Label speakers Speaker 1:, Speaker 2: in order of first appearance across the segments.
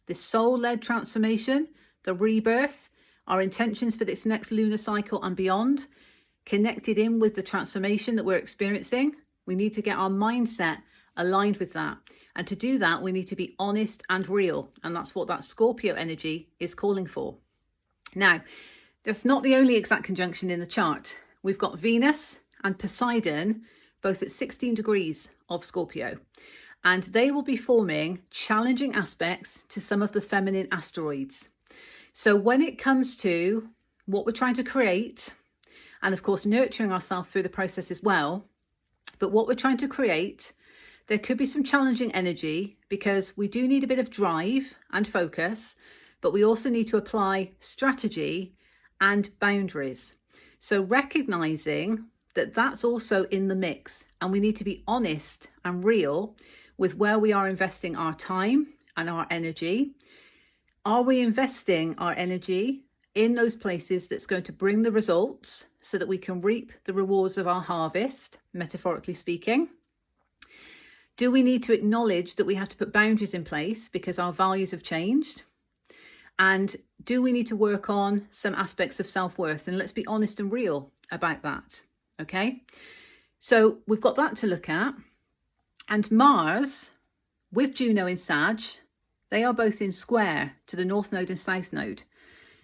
Speaker 1: this soul-led transformation, the rebirth, our intentions for this next lunar cycle and beyond, connected in with the transformation that we're experiencing. We need to get our mindset aligned with that. And to do that, we need to be honest and real. And that's what that Scorpio energy is calling for. Now, that's not the only exact conjunction in the chart. We've got Venus and Poseidon, both at 16 degrees of Scorpio. And they will be forming challenging aspects to some of the feminine asteroids. So when it comes to what we're trying to create, and of course nurturing ourselves through the process as well, but what we're trying to create, there could be some challenging energy because we do need a bit of drive and focus, but we also need to apply strategy and boundaries. So recognizing that that's also in the mix, and we need to be honest and real with where we are investing our time and our energy. Are we investing our energy in those places that's going to bring the results so that we can reap the rewards of our harvest, metaphorically speaking? Do we need to acknowledge that we have to put boundaries in place because our values have changed? And do we need to work on some aspects of self-worth? And let's be honest and real about that, okay? So we've got that to look at. And Mars, with Juno in Sag, they are both in square to the North Node and South Node.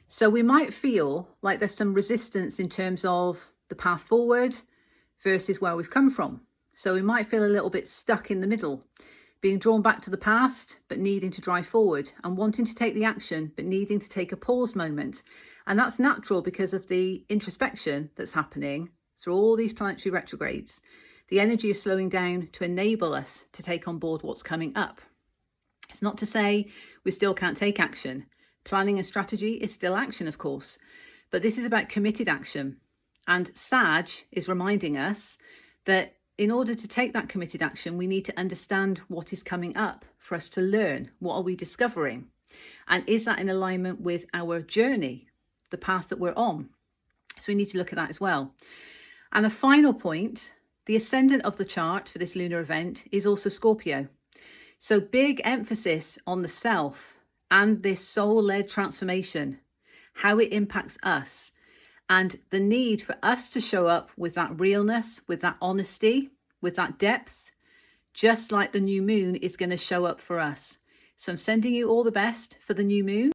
Speaker 1: So we might feel like there's some resistance in terms of the path forward versus where we've come from. So we might feel a little bit stuck in the middle, being drawn back to the past, but needing to drive forward, and wanting to take the action, but needing to take a pause moment. And that's natural because of the introspection that's happening through all these planetary retrogrades. The energy is slowing down to enable us to take on board what's coming up. It's not to say we still can't take action. Planning and strategy is still action, of course, but this is about committed action. And Sag is reminding us that in order to take that committed action, we need to understand what is coming up for us to learn. What are we discovering? And is that in alignment with our journey, the path that we're on? So we need to look at that as well. And a final point, the ascendant of the chart for this lunar event is also Scorpio. So big emphasis on the self and this soul-led transformation, how it impacts us, and the need for us to show up with that realness, with that honesty, with that depth, just like the new moon is going to show up for us. So I'm sending you all the best for the new moon.